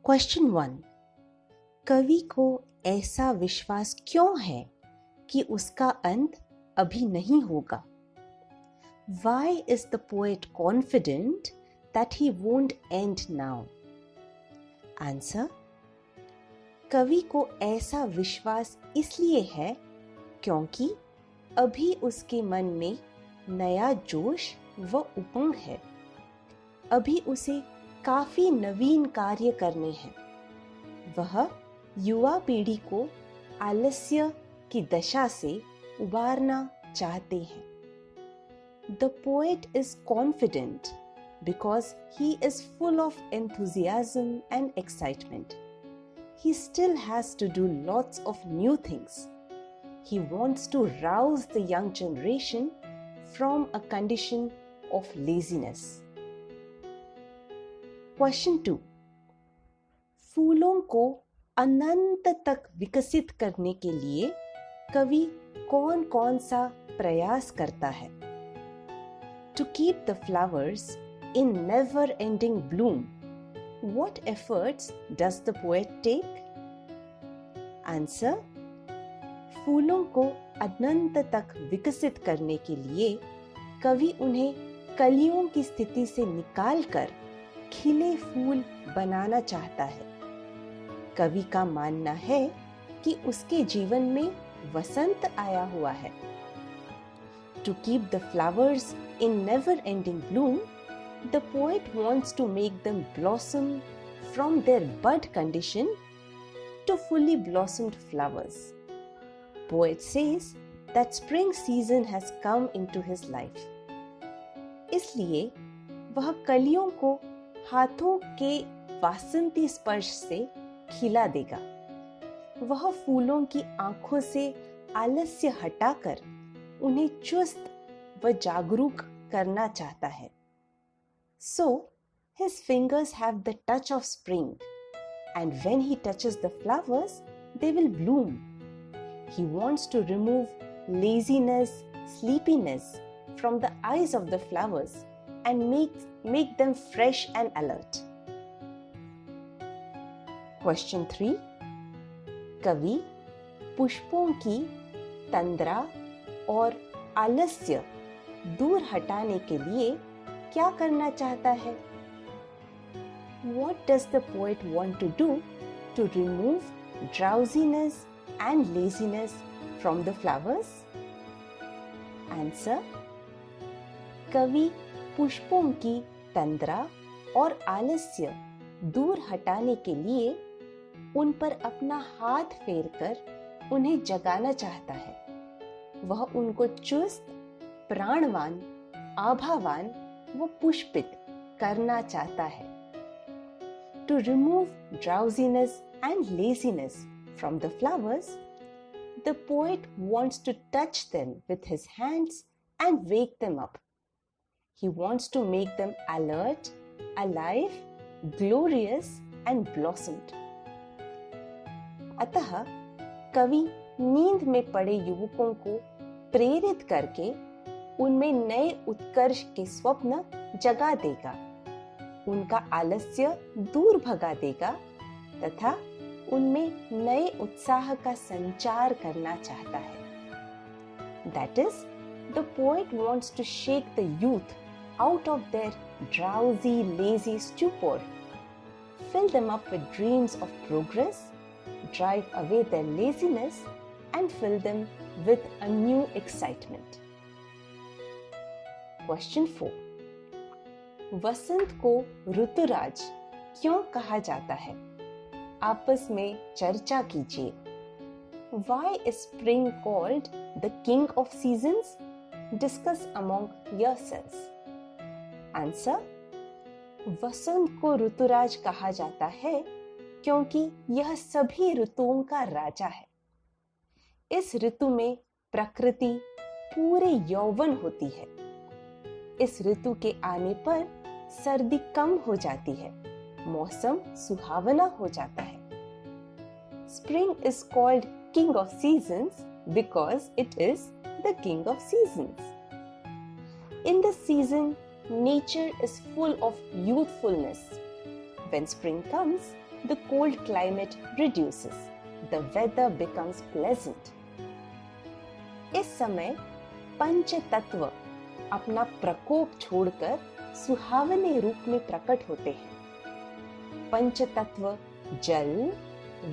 Question 1. कवि को ऐसा विश्वास क्यों है कि उसका अंत अभी नहीं होगा? Why is the poet confident that he won't end now? Answer. कवि को ऐसा विश्वास इसलिए है क्योंकि अभी उसके मन में नया जोश व उमंग है। अभी उसे काफी नवीन कार्य करने हैं। वह युवा पीढ़ी को आलस्य की दशा से उबारना चाहते हैं। The poet is confident because he is full of enthusiasm and excitement. He still has to do lots of new things. He wants to rouse the young generation from a condition of laziness. Question 2. फूलों को अनंत तक विकसित करने के लिए कवि कौन कौन सा प्रयास करता है? To keep the flowers in never-ending bloom, what efforts does the poet take? Answer. फूलों को अनंत तक विकसित करने के लिए कवि उन्हें कलियों की स्थिति से निकालकर खिले फूल बनाना चाहता है। कवि का मानना है कि उसके जीवन में वसंत आया हुआ है। To keep the flowers in never-ending bloom, the poet wants to make them blossom from their bud condition to fully blossomed flowers. Poet says that spring season has come into his life. इसलिए वह कलियों को हाथों के वासंती स्पर्श से खिला देगा। वह फूलों की आंखों से आलस्य हटाकर उन्हें चुस्त व जागरूक करना चाहता है। So, his fingers have the touch of spring, and when he touches the flowers, they will bloom. He wants to remove laziness, sleepiness from the eyes of the flowers and make them fresh and alert. Question 3. कवि पुष्पों की तंद्रा और आलस्य दूर हटाने के लिए क्या करना चाहता है? What does the poet want to do to remove drowsiness and laziness from the flowers? Answer. कवि पुष्पों की तंद्रा और आलस्य दूर हटाने के लिए उन पर अपना हाथ फेरकर उन्हें जगाना चाहता है। वह उनको चुस्त, प्राणवान, आभावान व पुष्पित करना चाहता है। To remove drowsiness and laziness from the flowers, the poet wants to touch them with his hands and wake them up. He wants to make them alert, alive, glorious and blossomed. अतः कवि नींद में पड़े युवकों को प्रेरित करके उनमें नए उत्कर्ष के स्वप्न जगा देगा, उनका आलस्य दूर भगा देगा तथा उनमें नए उत्साह का संचार करना चाहता है। That is, the poet wants to shake the youth out of their drowsy, lazy stupor, fill them up with dreams of progress, drive away their laziness and fill them with a new excitement. Question 4. वसंत को ऋतुराज क्यों कहा जाता है? आपस में चर्चा कीजिए। Why is spring called the king of seasons? Discuss among yourselves. Answer. वसंत को ऋतुराज कहा जाता है क्योंकि यह सभी ऋतुओं का राजा है। इस ऋतु में प्रकृति पूरे यौवन होती है। इस ऋतु के आने पर सर्दी कम हो जाती है, मौसम सुहावना हो जाता है। Spring is called king of seasons because it is the king of seasons. In this season, nature is full of youthfulness. When spring comes, The cold climate reduces. The weather becomes pleasant. इस समय पंच तत्व अपना प्रकोप छोड़कर सुहावने रूप में प्रकट होते हैं। पंच तत्व जल,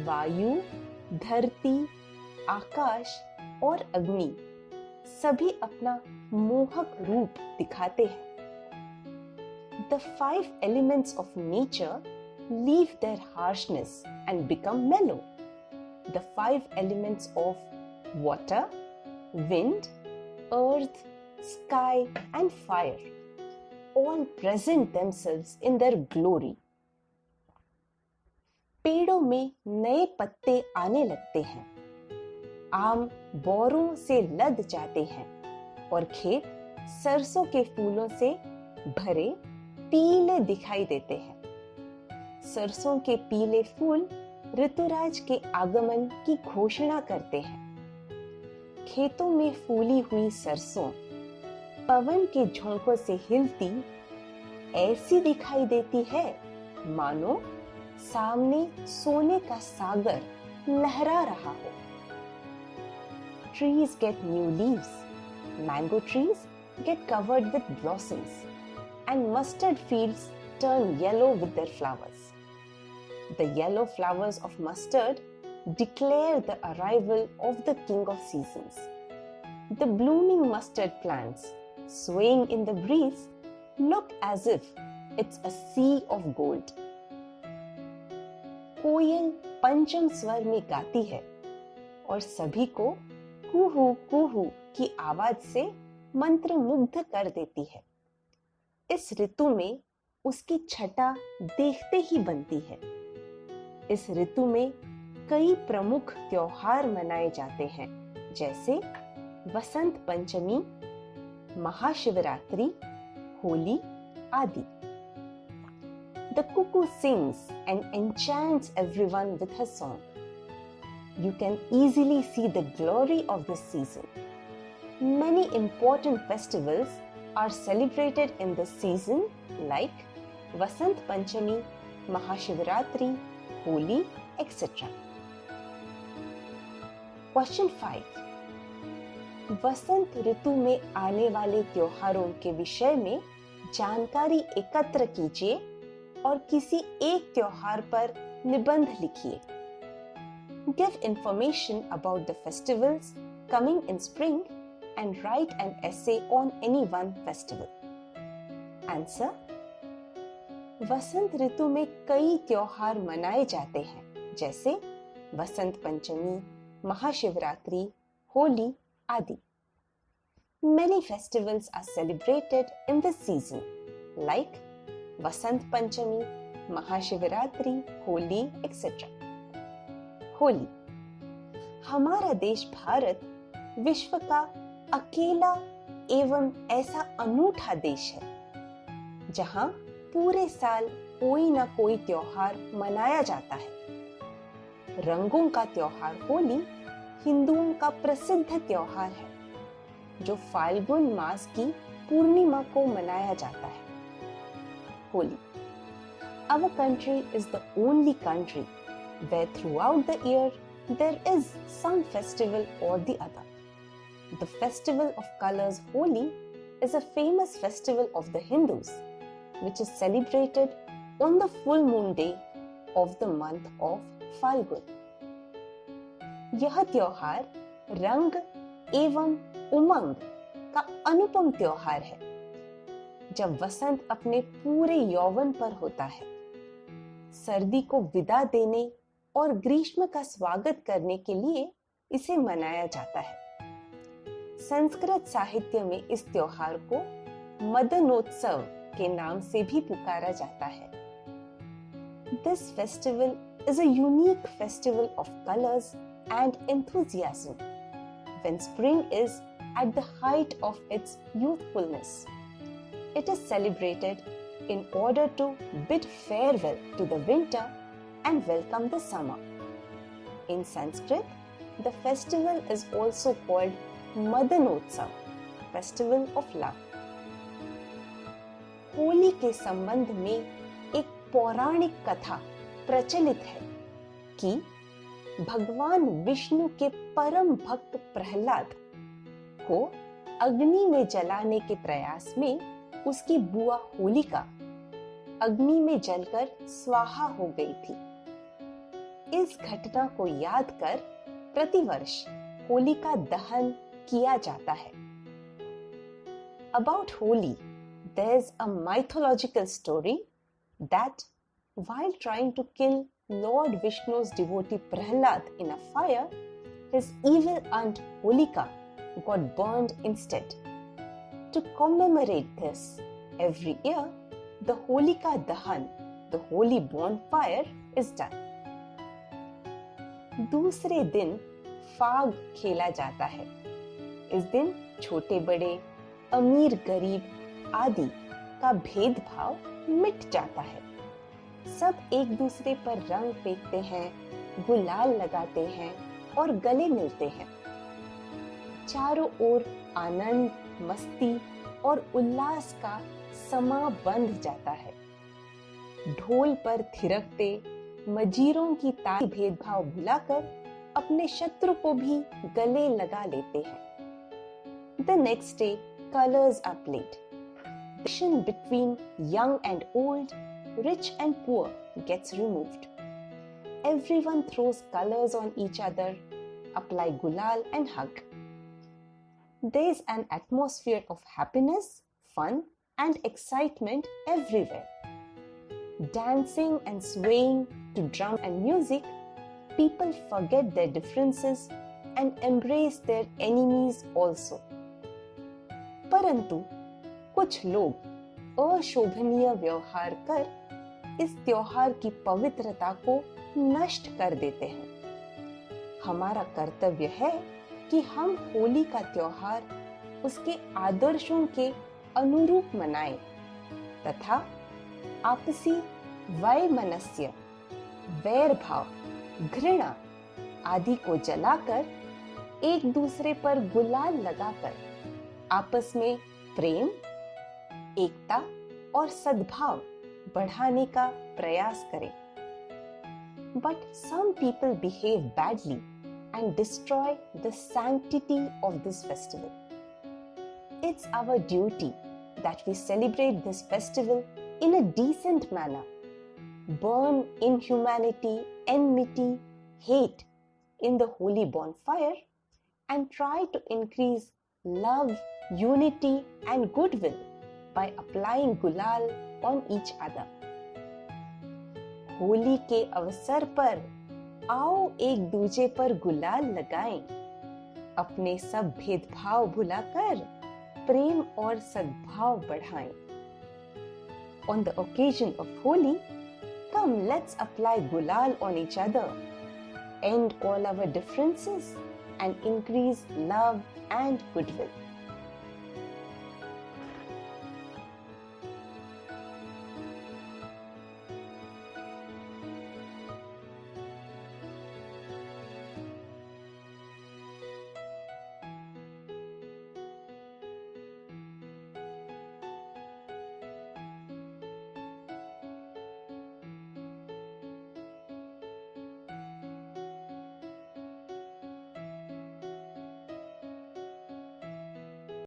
वायु, धरती, आकाश और अग्नि सभी अपना मोहक रूप दिखाते हैं। The 5 elements of nature leave their harshness and become mellow. The 5 elements of water, wind, earth, sky, and fire all present themselves in their glory. पेड़ों में नए पत्ते आने लगते हैं, आम बोरों से लद जाते हैं और खेत सरसों के फूलों से भरे पीले दिखाई देते हैं। सरसों के पीले फूल ऋतुराज के आगमन की घोषणा करते हैं। खेतों में फूली हुई सरसों पवन के झोंकों से हिलती ऐसी दिखाई देती है मानो सामने सोने का सागर लहरा रहा हो। Trees get new leaves. Mango trees get covered with blossoms. And mustard fields turn yellow with their flowers. The yellow flowers of mustard declare the arrival of the king of seasons. The blooming mustard plants, swaying in the breeze, look as if it's a sea of gold. कोयल पंचम स्वर में गाती है और सभी को कुहू कुहू की आवाज से मंत्रमुग्ध कर देती है। इस ऋतु में उसकी छटा देखते ही बनती है। इस ऋतु में कई प्रमुख त्योहार मनाए जाते हैं, जैसे वसंत पंचमी, महाशिवरात्रि, होली आदि। The cuckoo sings and enchants everyone with her song. You can easily see the glory of this season. Many important festivals are celebrated in this season like Vasant Panchami, Mahashivratri, Holi, etc. Question 5. वसंत ऋतु में आने वाले त्योहारों के विषय में जानकारी एकत्र कीजिए और किसी एक त्योहार पर निबंध लिखिए। Give information about the festivals coming in spring and write an essay on any one festival. Answer. वसंत ऋतु में कई त्योहार मनाए जाते हैं, जैसे वसंत पंचमी, महाशिवरात्रि, होली आदि। Many festivals are celebrated in this season, like Vasant Panchami, Mahashivratri, Holi, etc. Holi. हमारा देश भारत विश्व का अकेला एवं ऐसा अनूठा देश है जहां पूरे साल कोई ना कोई त्योहार मनाया जाता है। रंगों का त्योहार होली हिंदुओं का प्रसिद्ध त्योहार है जो फाल्गुन मास की पूर्णिमा को मनाया जाता है। Holi. Our country is the only country where throughout the year there is some festival or the other. The festival of colors Holi is a famous festival of the Hindus which is celebrated on the full moon day of the month of Falgun. यह त्योहार रंग एवं उमंग का अनुपम त्योहार है जब वसंत अपने पूरे यौवन पर होता है। सर्दी को विदा देने और ग्रीष्म का स्वागत करने के लिए इसे मनाया जाता है। संस्कृत साहित्य में इस त्योहार को मदनोत्सव के नाम से भी पुकारा जाता है। This festival is a unique festival of colors and enthusiasm when spring is at the height of its youthfulness. It is celebrated in order to bid farewell to the winter and welcome the summer. In Sanskrit, the festival is also called Madanotsav, Festival of Love. Holi के संबंध में एक पौराणिक कथा प्रचलित है कि भगवान विष्णु के परम भक्त प्रहलाद को अग्नि में जलाने के प्रयास में उसकी बुआ होलिका अग्नि में जलकर स्वाहा हो गई थी। इस घटना को याद कर प्रतिवर्ष होलिका दहन किया जाता है। About Holi, there's a mythological story that while trying to kill Lord Vishnu's devotee Prahlad in a fire, his evil aunt Holika got burned instead. To commemorate this, every year, the Holika Dahan, the holy bonfire, is done. दूसरे दिन फाग खेला जाता है। इस दिन छोटे बड़े, अमीर गरीब आदि का भेदभाव मिट जाता है। सब एक दूसरे पर रंग फेंकते हैं, गुलाल लगाते हैं और गले मिलते हैं। चारों ओर आनंद, मस्ती और उल्लास का समा बंध जाता है। ढोल पर थिरकते मजीरों की ताली भेदभाव भुलाकर अपने शत्रु को भी गले लगा लेते हैं। The next day, colors are played. Division between young and old, rich and poor gets removed. Everyone throws colors on each other, apply gulal and hug. There is an atmosphere of happiness, fun and excitement everywhere. Dancing and swaying to drum and music, people forget their differences and embrace their enemies also. परंतु कुछ लोग अशोभनीय व्यवहार कर इस त्योहार की पवित्रता को नष्ट कर देते हैं। हमारा कर्तव्य है कि हम होली का त्योहार उसके आदर्शों के अनुरूप मनाएं तथा आपसी वैमनस्य, वैर भाव, घृणा आदि को जलाकर एक दूसरे पर गुलाल लगाकर आपस में प्रेम, एकता और सद्भाव बढ़ाने का प्रयास करें। But some people behave badly and destroy the sanctity of this festival. It's our duty that we celebrate this festival in a decent manner. Burn inhumanity, enmity, hate in the holy bonfire and try to increase love, unity and goodwill by applying gulal on each other. Holi के अवसर पर आओ एक दूजे पर गुलाल लगाएं, अपने सब भेदभाव भुलाकर प्रेम और सद्भाव बढ़ाएं। On the occasion of Holi, come let's apply gulal on each other, end all our differences and increase love and goodwill.